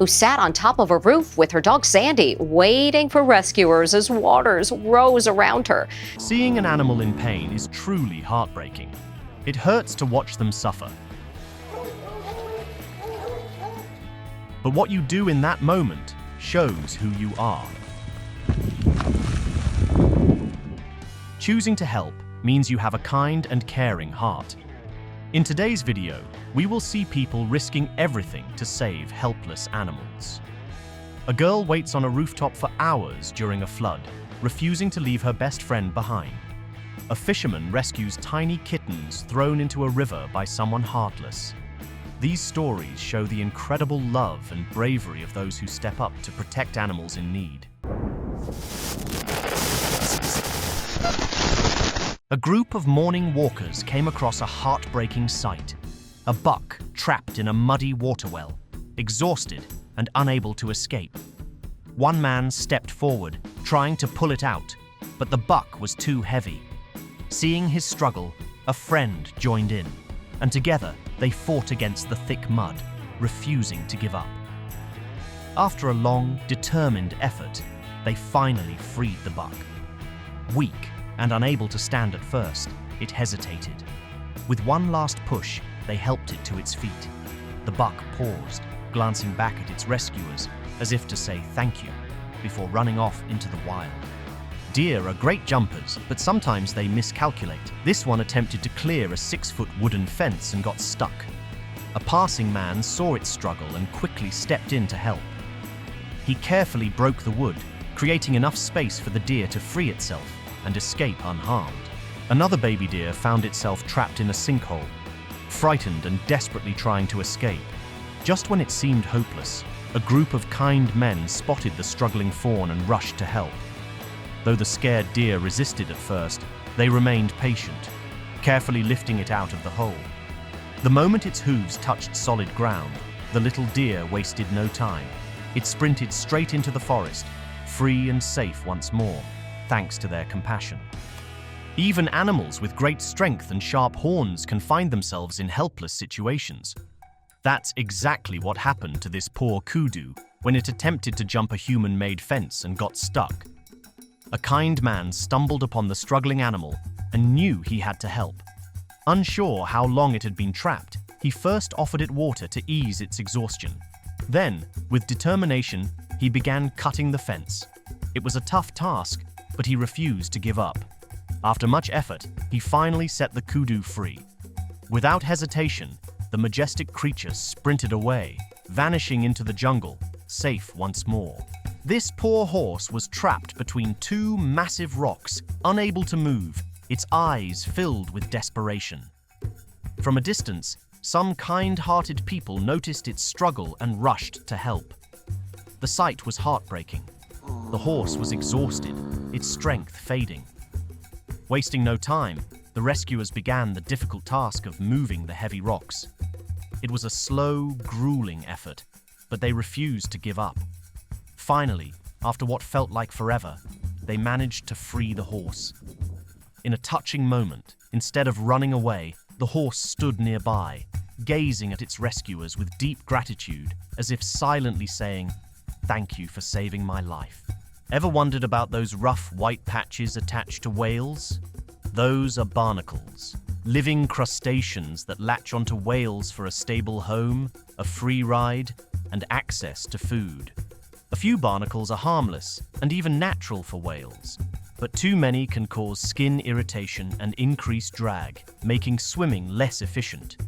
who sat on top of a roof with her dog Sandy, waiting for rescuers as waters rose around her. Seeing an animal in pain is truly heartbreaking. It hurts to watch them suffer. But what you do in that moment shows who you are. Choosing to help means you have a kind and caring heart. In today's video, we will see people risking everything to save helpless animals. A girl waits on a rooftop for hours during a flood, refusing to leave her best friend behind. A fisherman rescues tiny kittens thrown into a river by someone heartless. These stories show the incredible love and bravery of those who step up to protect animals in need. A group of morning walkers came across a heartbreaking sight. A buck trapped in a muddy water well, exhausted and unable to escape. One man stepped forward, trying to pull it out, but the buck was too heavy. Seeing his struggle, a friend joined in, and together they fought against the thick mud, refusing to give up. After a long, determined effort, they finally freed the buck. Weak and unable to stand at first, it hesitated. With one last push, they helped it to its feet. The buck paused, glancing back at its rescuers, as if to say thank you, before running off into the wild. Deer are great jumpers, but sometimes they miscalculate. This one attempted to clear a 6-foot wooden fence and got stuck. A passing man saw its struggle and quickly stepped in to help. He carefully broke the wood, creating enough space for the deer to free itself and escape unharmed. Another baby deer found itself trapped in a sinkhole, frightened and desperately trying to escape. Just when it seemed hopeless, a group of kind men spotted the struggling fawn and rushed to help. Though the scared deer resisted at first, they remained patient, carefully lifting it out of the hole. The moment its hooves touched solid ground, the little deer wasted no time. It sprinted straight into the forest, free and safe once more, thanks to their compassion. Even animals with great strength and sharp horns can find themselves in helpless situations. That's exactly what happened to this poor kudu when it attempted to jump a human-made fence and got stuck. A kind man stumbled upon the struggling animal and knew he had to help. Unsure how long it had been trapped, he first offered it water to ease its exhaustion. Then, with determination, he began cutting the fence. It was a tough task, but he refused to give up. After much effort, he finally set the kudu free. Without hesitation, the majestic creature sprinted away, vanishing into the jungle, safe once more. This poor horse was trapped between two massive rocks, unable to move, its eyes filled with desperation. From a distance, some kind-hearted people noticed its struggle and rushed to help. The sight was heartbreaking. The horse was exhausted, its strength fading. Wasting no time, the rescuers began the difficult task of moving the heavy rocks. It was a slow, grueling effort, but they refused to give up. Finally, after what felt like forever, they managed to free the horse. In a touching moment, instead of running away, the horse stood nearby, gazing at its rescuers with deep gratitude, as if silently saying, "Thank you for saving my life." Ever wondered about those rough white patches attached to whales? Those are barnacles, living crustaceans that latch onto whales for a stable home, a free ride, and access to food. A few barnacles are harmless and even natural for whales, but too many can cause skin irritation and increase drag, making swimming less efficient.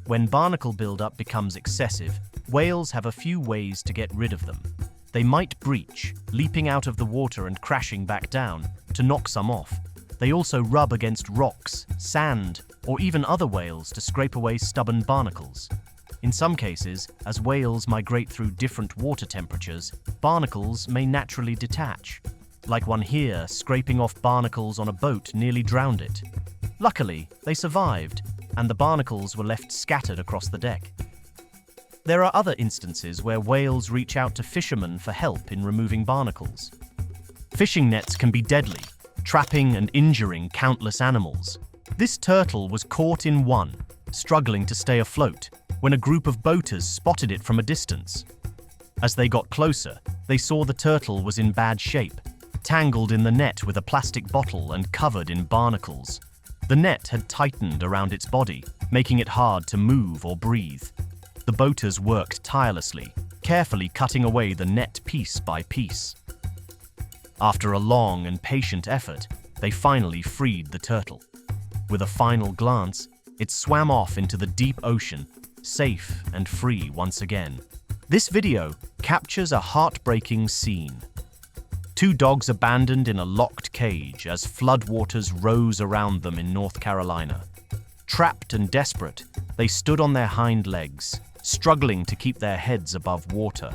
When barnacle buildup becomes excessive, whales have a few ways to get rid of them. They might breach, leaping out of the water and crashing back down to knock some off. They also rub against rocks, sand, or even other whales to scrape away stubborn barnacles. In some cases, as whales migrate through different water temperatures, barnacles may naturally detach. Like one here, scraping off barnacles on a boat nearly drowned it. Luckily, they survived, and the barnacles were left scattered across the deck. There are other instances where whales reach out to fishermen for help in removing barnacles. Fishing nets can be deadly, trapping and injuring countless animals. This turtle was caught in one, struggling to stay afloat, when a group of boaters spotted it from a distance. As they got closer, they saw the turtle was in bad shape, tangled in the net with a plastic bottle and covered in barnacles. The net had tightened around its body, making it hard to move or breathe. The boaters worked tirelessly, carefully cutting away the net piece by piece. After a long and patient effort, they finally freed the turtle. With a final glance, it swam off into the deep ocean, safe and free once again. This video captures a heartbreaking scene. Two dogs abandoned in a locked cage as floodwaters rose around them in North Carolina. Trapped and desperate, they stood on their hind legs, struggling to keep their heads above water.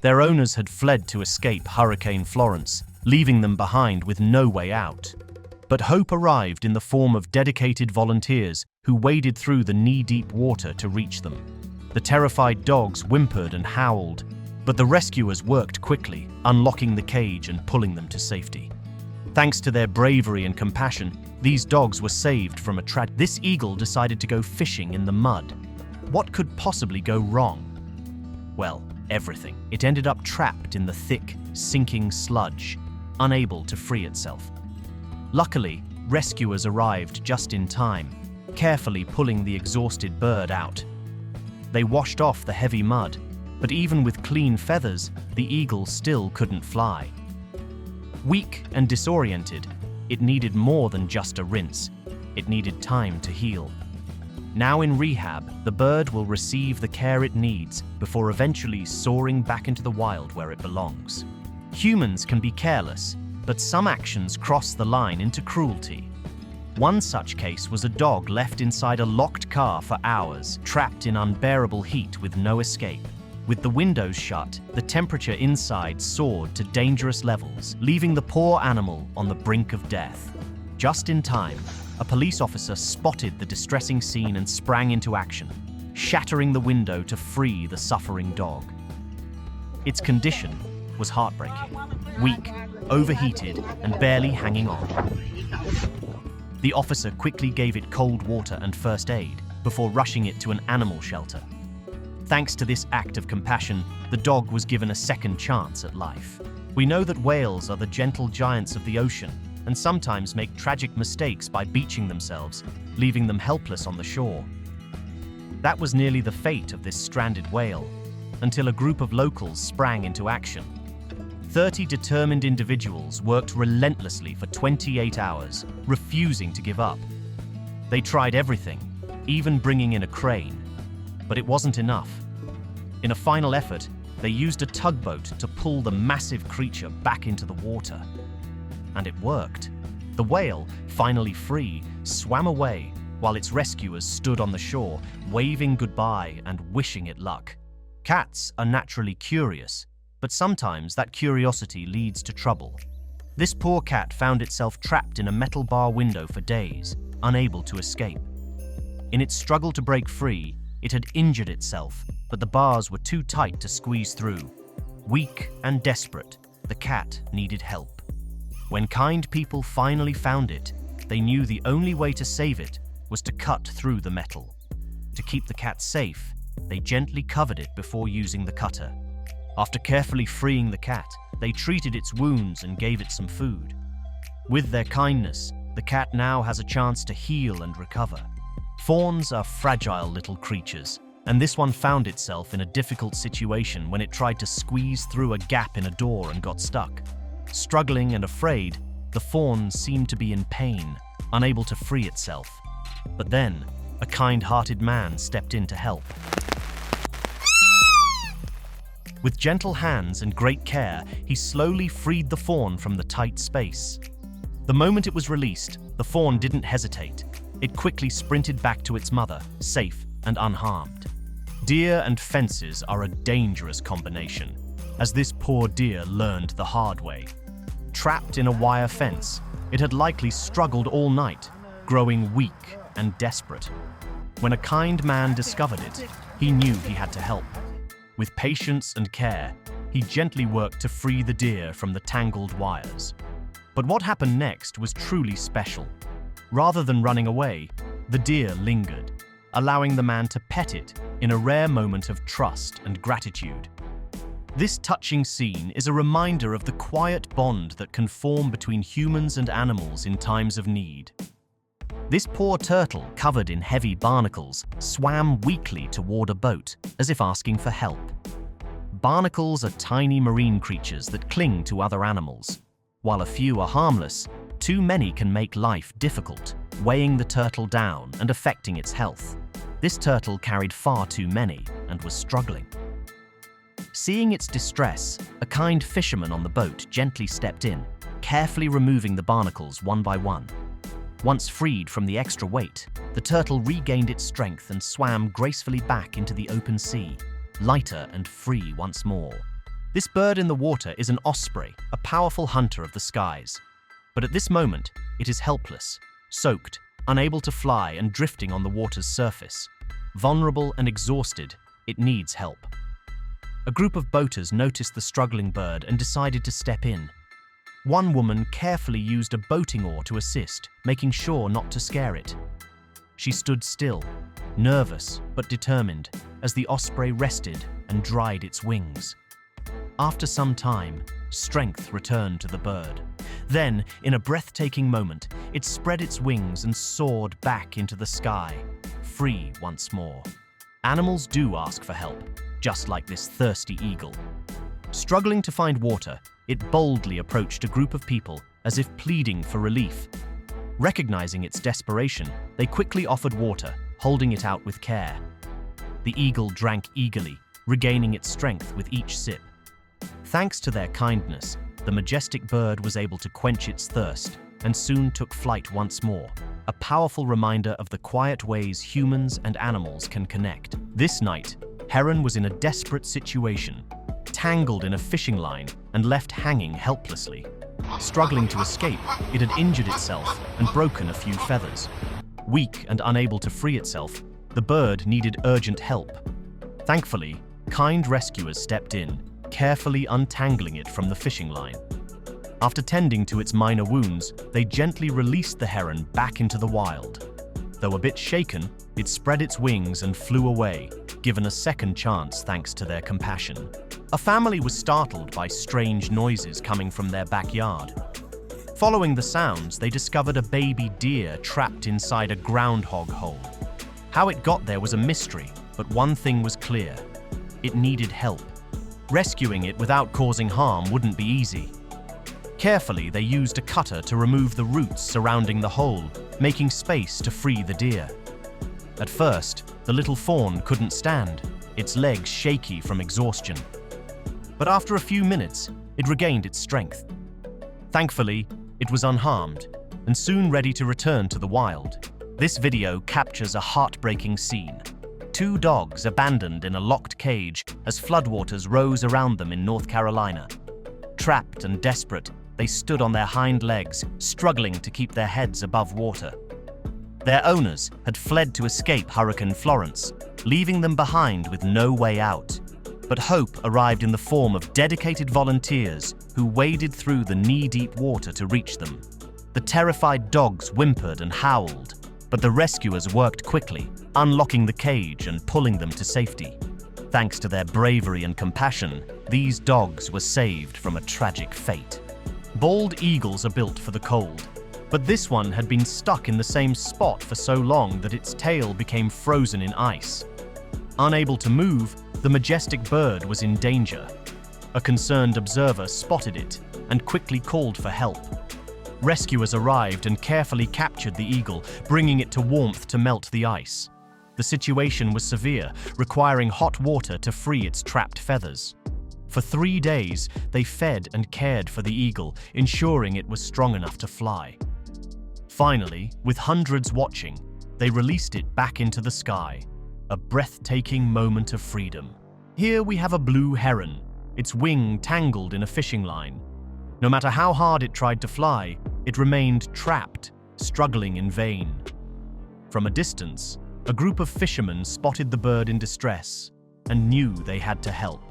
Their owners had fled to escape Hurricane Florence, leaving them behind with no way out. But hope arrived in the form of dedicated volunteers who waded through the knee-deep water to reach them. The terrified dogs whimpered and howled, but the rescuers worked quickly, unlocking the cage and pulling them to safety. Thanks to their bravery and compassion, these dogs were saved from a tragedy. This eagle decided to go fishing in the mud. What could possibly go wrong? Well, everything. It ended up trapped in the thick, sinking sludge, unable to free itself. Luckily, rescuers arrived just in time, carefully pulling the exhausted bird out. They washed off the heavy mud, but even with clean feathers, the eagle still couldn't fly. Weak and disoriented, it needed more than just a rinse. It needed time to heal. Now in rehab, the bird will receive the care it needs before eventually soaring back into the wild where it belongs. Humans can be careless, but some actions cross the line into cruelty. One such case was a dog left inside a locked car for hours, trapped in unbearable heat with no escape. With the windows shut, the temperature inside soared to dangerous levels, leaving the poor animal on the brink of death. Just in time, a police officer spotted the distressing scene and sprang into action, shattering the window to free the suffering dog. Its condition was heartbreaking, weak, overheated, and barely hanging on. The officer quickly gave it cold water and first aid before rushing it to an animal shelter. Thanks to this act of compassion, the dog was given a second chance at life. We know that whales are the gentle giants of the ocean and sometimes make tragic mistakes by beaching themselves, leaving them helpless on the shore. That was nearly the fate of this stranded whale, until a group of locals sprang into action. 30 determined individuals worked relentlessly for 28 hours, refusing to give up. They tried everything, even bringing in a crane, but it wasn't enough. In a final effort, they used a tugboat to pull the massive creature back into the water. And it worked. The whale, finally free, swam away while its rescuers stood on the shore, waving goodbye and wishing it luck. Cats are naturally curious, but sometimes that curiosity leads to trouble. This poor cat found itself trapped in a metal bar window for days, unable to escape. In its struggle to break free, it had injured itself, but the bars were too tight to squeeze through. Weak and desperate, the cat needed help. When kind people finally found it, they knew the only way to save it was to cut through the metal. To keep the cat safe, they gently covered it before using the cutter. After carefully freeing the cat, they treated its wounds and gave it some food. With their kindness, the cat now has a chance to heal and recover. Fawns are fragile little creatures, and this one found itself in a difficult situation when it tried to squeeze through a gap in a door and got stuck. Struggling and afraid, the fawn seemed to be in pain, unable to free itself. But then, a kind-hearted man stepped in to help. With gentle hands and great care, he slowly freed the fawn from the tight space. The moment it was released, the fawn didn't hesitate. It quickly sprinted back to its mother, safe and unharmed. Deer and fences are a dangerous combination, as this poor deer learned the hard way. Trapped in a wire fence, it had likely struggled all night, growing weak and desperate. When a kind man discovered it, he knew he had to help. With patience and care, he gently worked to free the deer from the tangled wires. But what happened next was truly special. Rather than running away, the deer lingered, allowing the man to pet it in a rare moment of trust and gratitude. This touching scene is a reminder of the quiet bond that can form between humans and animals in times of need. This poor turtle, covered in heavy barnacles, swam weakly toward a boat, as if asking for help. Barnacles are tiny marine creatures that cling to other animals. While a few are harmless, too many can make life difficult, weighing the turtle down and affecting its health. This turtle carried far too many and was struggling. Seeing its distress, a kind fisherman on the boat gently stepped in, carefully removing the barnacles one by one. Once freed from the extra weight, the turtle regained its strength and swam gracefully back into the open sea, lighter and free once more. This bird in the water is an osprey, a powerful hunter of the skies. But at this moment, it is helpless, soaked, unable to fly and drifting on the water's surface. Vulnerable and exhausted, it needs help. A group of boaters noticed the struggling bird and decided to step in. One woman carefully used a boating oar to assist, making sure not to scare it. She stood still, nervous but determined, as the osprey rested and dried its wings. After some time, strength returned to the bird. Then, in a breathtaking moment, it spread its wings and soared back into the sky, free once more. Animals do ask for help, just like this thirsty eagle. Struggling to find water, it boldly approached a group of people as if pleading for relief. Recognizing its desperation, they quickly offered water, holding it out with care. The eagle drank eagerly, regaining its strength with each sip. Thanks to their kindness, the majestic bird was able to quench its thirst and soon took flight once more, a powerful reminder of the quiet ways humans and animals can connect. This night, Heron was in a desperate situation, tangled in a fishing line and left hanging helplessly. Struggling to escape, it had injured itself and broken a few feathers. Weak and unable to free itself, the bird needed urgent help. Thankfully, kind rescuers stepped in, carefully untangling it from the fishing line. After tending to its minor wounds, they gently released the heron back into the wild. Though a bit shaken, it spread its wings and flew away, given a second chance thanks to their compassion. A family was startled by strange noises coming from their backyard. Following the sounds, they discovered a baby deer trapped inside a groundhog hole. How it got there was a mystery, but one thing was clear: it needed help. Rescuing it without causing harm wouldn't be easy. Carefully, they used a cutter to remove the roots surrounding the hole, making space to free the deer. At first, the little fawn couldn't stand, its legs shaky from exhaustion. But after a few minutes, it regained its strength. Thankfully, it was unharmed and soon ready to return to the wild. This video captures a heartbreaking scene. Two dogs abandoned in a locked cage as floodwaters rose around them in North Carolina. Trapped and desperate, they stood on their hind legs, struggling to keep their heads above water. Their owners had fled to escape Hurricane Florence, leaving them behind with no way out. But hope arrived in the form of dedicated volunteers who waded through the knee-deep water to reach them. The terrified dogs whimpered and howled, but the rescuers worked quickly, unlocking the cage and pulling them to safety. Thanks to their bravery and compassion, these dogs were saved from a tragic fate. Bald eagles are built for the cold, but this one had been stuck in the same spot for so long that its tail became frozen in ice. Unable to move, the majestic bird was in danger. A concerned observer spotted it and quickly called for help. Rescuers arrived and carefully captured the eagle, bringing it to warmth to melt the ice. The situation was severe, requiring hot water to free its trapped feathers. For 3 days, they fed and cared for the eagle, ensuring it was strong enough to fly. Finally, with hundreds watching, they released it back into the sky, a breathtaking moment of freedom. Here we have a blue heron, its wing tangled in a fishing line. No matter how hard it tried to fly, it remained trapped, struggling in vain. From a distance, a group of fishermen spotted the bird in distress and knew they had to help.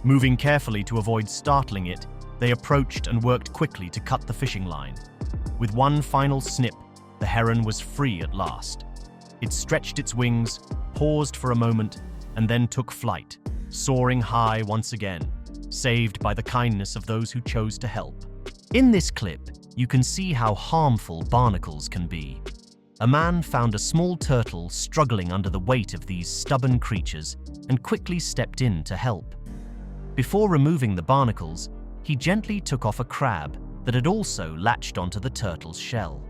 Moving carefully to avoid startling it, they approached and worked quickly to cut the fishing line. With one final snip, the heron was free at last. It stretched its wings, paused for a moment, and then took flight, soaring high once again, saved by the kindness of those who chose to help. In this clip, you can see how harmful barnacles can be. A man found a small turtle struggling under the weight of these stubborn creatures and quickly stepped in to help. Before removing the barnacles, he gently took off a crab that had also latched onto the turtle's shell.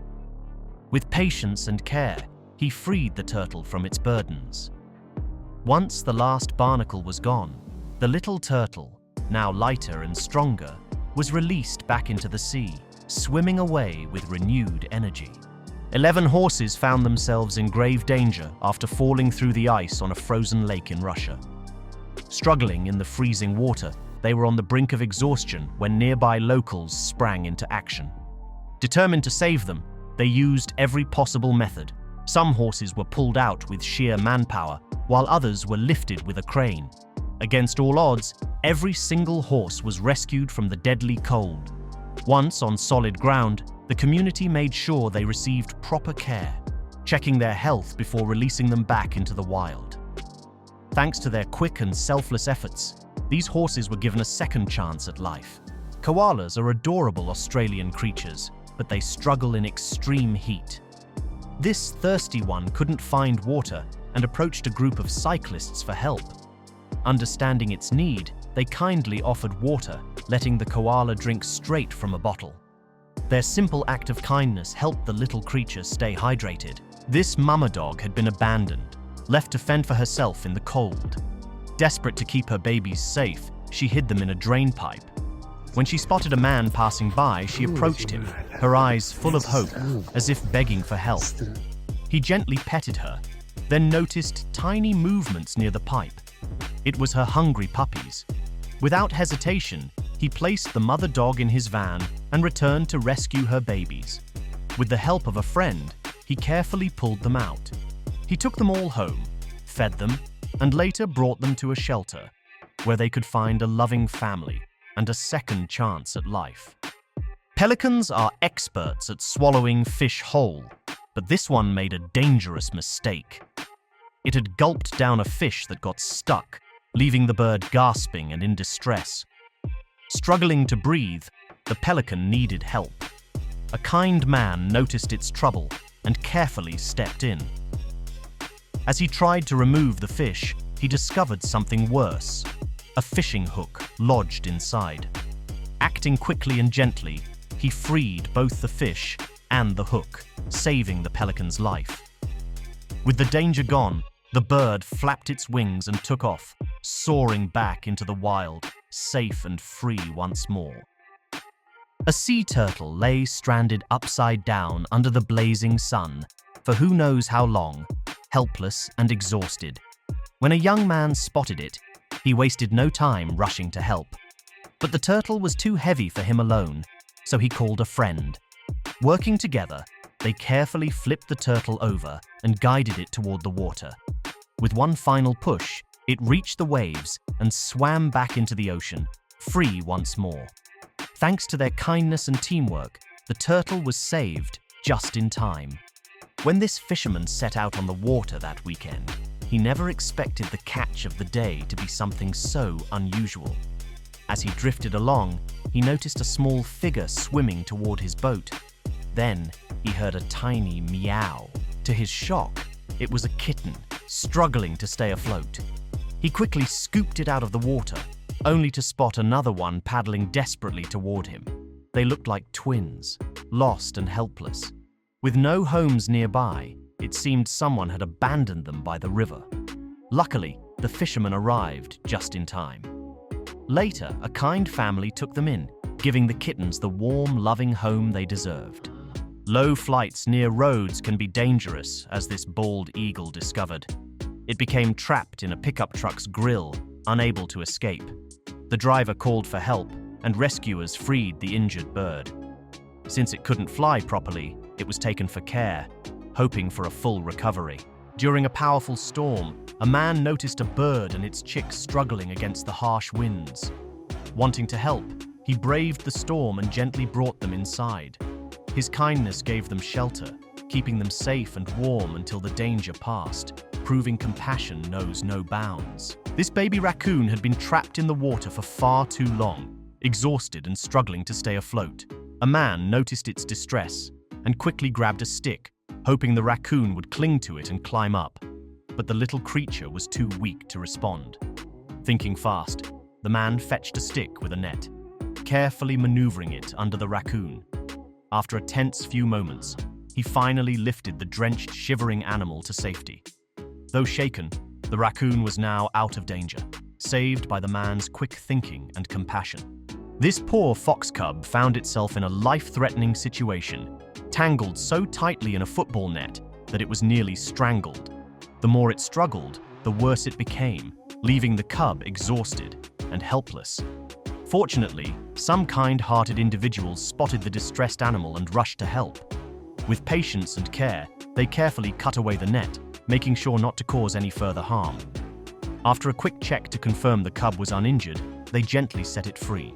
With patience and care, he freed the turtle from its burdens. Once the last barnacle was gone, the little turtle, now lighter and stronger, was released back into the sea, swimming away with renewed energy. 11 horses found themselves in grave danger after falling through the ice on a frozen lake in Russia. Struggling in the freezing water, they were on the brink of exhaustion when nearby locals sprang into action. Determined to save them, they used every possible method. Some horses were pulled out with sheer manpower, while others were lifted with a crane. Against all odds, every single horse was rescued from the deadly cold. Once on solid ground, the community made sure they received proper care, checking their health before releasing them back into the wild. Thanks to their quick and selfless efforts, these horses were given a second chance at life. Koalas are adorable Australian creatures, but they struggle in extreme heat. This thirsty one couldn't find water and approached a group of cyclists for help. Understanding its need, they kindly offered water, letting the koala drink straight from a bottle. Their simple act of kindness helped the little creature stay hydrated. This mama dog had been abandoned, left to fend for herself in the cold. Desperate to keep her babies safe, she hid them in a drain pipe. When she spotted a man passing by, she approached him, her eyes full of hope, as if begging for help. He gently petted her, then noticed tiny movements near the pipe. It was her hungry puppies. Without hesitation, he placed the mother dog in his van and returned to rescue her babies. With the help of a friend, he carefully pulled them out. He took them all home, fed them, and later brought them to a shelter, where they could find a loving family and a second chance at life. Pelicans are experts at swallowing fish whole, but this one made a dangerous mistake. It had gulped down a fish that got stuck, leaving the bird gasping and in distress. Struggling to breathe, the pelican needed help. A kind man noticed its trouble and carefully stepped in. As he tried to remove the fish, he discovered something worse: a fishing hook lodged inside. Acting quickly and gently, he freed both the fish and the hook, saving the pelican's life. With the danger gone, the bird flapped its wings and took off, soaring back into the wild, safe and free once more. A sea turtle lay stranded upside down under the blazing sun for who knows how long, helpless and exhausted. When a young man spotted it, he wasted no time rushing to help. But the turtle was too heavy for him alone, so he called a friend. Working together, they carefully flipped the turtle over and guided it toward the water. With one final push, it reached the waves and swam back into the ocean, free once more. Thanks to their kindness and teamwork, the turtle was saved just in time. When this fisherman set out on the water that weekend, he never expected the catch of the day to be something so unusual. As he drifted along, he noticed a small figure swimming toward his boat. Then he heard a tiny meow. To his shock, it was a kitten, struggling to stay afloat. He quickly scooped it out of the water, only to spot another one paddling desperately toward him. They looked like twins, lost and helpless. With no homes nearby, it seemed someone had abandoned them by the river. Luckily, the fisherman arrived just in time. Later, a kind family took them in, giving the kittens the warm, loving home they deserved. Low flights near roads can be dangerous, as this bald eagle discovered. It became trapped in a pickup truck's grill, unable to escape. The driver called for help, and rescuers freed the injured bird. Since it couldn't fly properly, it was taken for care, hoping for a full recovery. During a powerful storm, a man noticed a bird and its chicks struggling against the harsh winds. Wanting to help, he braved the storm and gently brought them inside. His kindness gave them shelter, keeping them safe and warm until the danger passed, proving compassion knows no bounds. This baby raccoon had been trapped in the water for far too long, exhausted and struggling to stay afloat. A man noticed its distress and quickly grabbed a stick, hoping the raccoon would cling to it and climb up. But the little creature was too weak to respond. Thinking fast, the man fetched a stick with a net, carefully maneuvering it under the raccoon. After a tense few moments, he finally lifted the drenched, shivering animal to safety. Though shaken, the raccoon was now out of danger, saved by the man's quick thinking and compassion. This poor fox cub found itself in a life-threatening situation, tangled so tightly in a football net that it was nearly strangled. The more it struggled, the worse it became, leaving the cub exhausted and helpless. Fortunately, some kind-hearted individuals spotted the distressed animal and rushed to help. With patience and care, they carefully cut away the net, making sure not to cause any further harm. After a quick check to confirm the cub was uninjured, they gently set it free.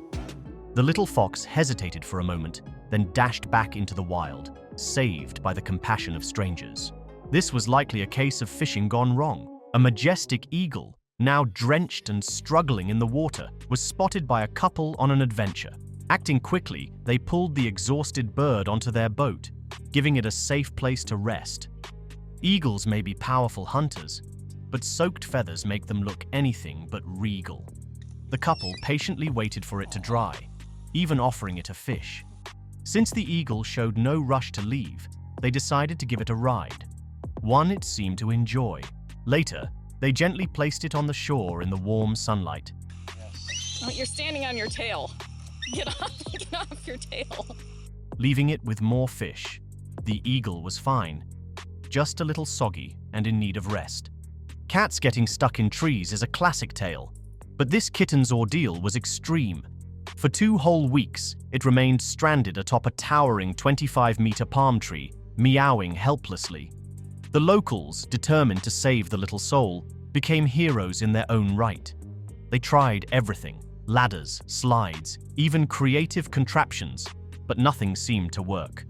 The little fox hesitated for a moment, then dashed back into the wild, saved by the compassion of strangers. This was likely a case of fishing gone wrong. A majestic eagle, now drenched and struggling in the water, was spotted by a couple on an adventure. Acting quickly, they pulled the exhausted bird onto their boat, giving it a safe place to rest. Eagles may be powerful hunters, but soaked feathers make them look anything but regal. The couple patiently waited for it to dry, even offering it a fish. Since the eagle showed no rush to leave, they decided to give it a ride, one it seemed to enjoy. Later, they gently placed it on the shore in the warm sunlight. Oh, you're standing on your tail. Get off your tail. Leaving it with more fish. The eagle was fine, just a little soggy and in need of rest. Cats getting stuck in trees is a classic tale, but this kitten's ordeal was extreme. For 2 whole weeks, it remained stranded atop a towering 25-meter palm tree, meowing helplessly. The locals, determined to save the little soul, became heroes in their own right. They tried everything: ladders, slides, even creative contraptions, but nothing seemed to work.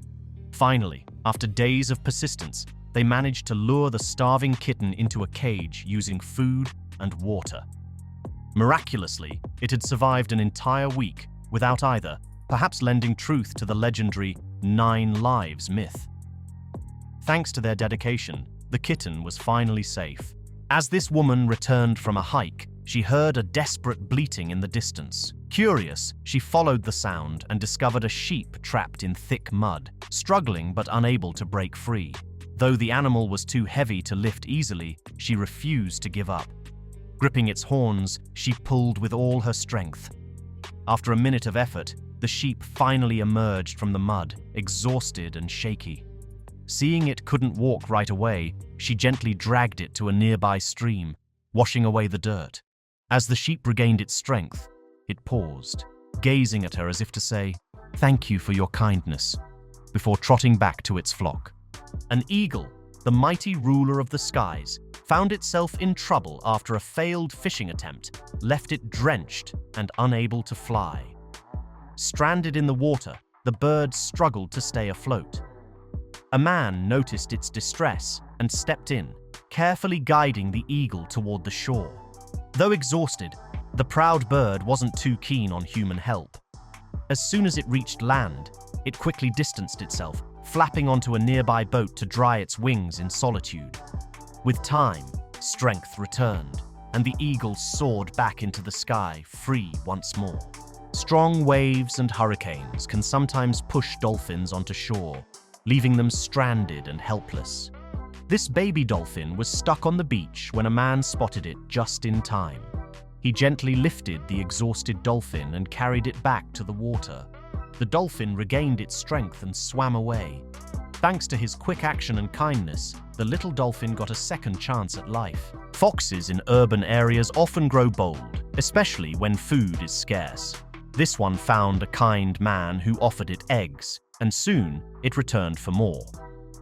Finally, after days of persistence, they managed to lure the starving kitten into a cage using food and water. Miraculously, it had survived an entire week without either, perhaps lending truth to the legendary 9 lives myth. Thanks to their dedication, the kitten was finally safe. As this woman returned from a hike, she heard a desperate bleating in the distance. Curious, she followed the sound and discovered a sheep trapped in thick mud, struggling but unable to break free. Though the animal was too heavy to lift easily, she refused to give up. Gripping its horns, she pulled with all her strength. After a minute of effort, the sheep finally emerged from the mud, exhausted and shaky. Seeing it couldn't walk right away, she gently dragged it to a nearby stream, washing away the dirt. As the sheep regained its strength, it paused, gazing at her as if to say, "Thank you for your kindness," before trotting back to its flock. An eagle, the mighty ruler of the skies, found itself in trouble after a failed fishing attempt left it drenched and unable to fly. Stranded in the water, the bird struggled to stay afloat. A man noticed its distress and stepped in, carefully guiding the eagle toward the shore. Though exhausted, the proud bird wasn't too keen on human help. As soon as it reached land, it quickly distanced itself, flapping onto a nearby boat to dry its wings in solitude. With time, strength returned, and the eagle soared back into the sky, free once more. Strong waves and hurricanes can sometimes push dolphins onto shore, leaving them stranded and helpless. This baby dolphin was stuck on the beach when a man spotted it just in time. He gently lifted the exhausted dolphin and carried it back to the water. The dolphin regained its strength and swam away. Thanks to his quick action and kindness, the little dolphin got a second chance at life. Foxes in urban areas often grow bold, especially when food is scarce. This one found a kind man who offered it eggs, and soon it returned for more.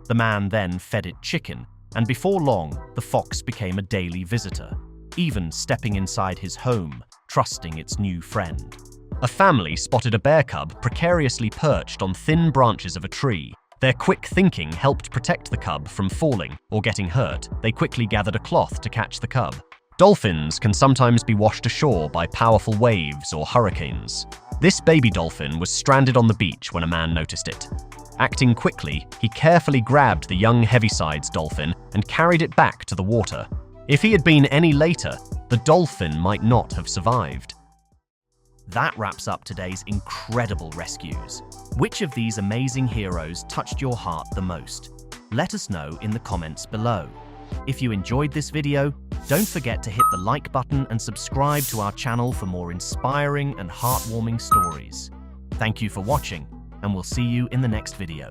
The man then fed it chicken, and before long, the fox became a daily visitor, even stepping inside his home, trusting its new friend. A family spotted a bear cub precariously perched on thin branches of a tree. Their quick thinking helped protect the cub from falling or getting hurt. They quickly gathered a cloth to catch the cub. Dolphins can sometimes be washed ashore by powerful waves or hurricanes. This baby dolphin was stranded on the beach when a man noticed it. Acting quickly, he carefully grabbed the young Heavisides dolphin and carried it back to the water. If he had been any later, the dolphin might not have survived. That wraps up today's incredible rescues. Which of these amazing heroes touched your heart the most? Let us know in the comments below. If you enjoyed this video, don't forget to hit the like button and subscribe to our channel for more inspiring and heartwarming stories. Thank you for watching, and we'll see you in the next video.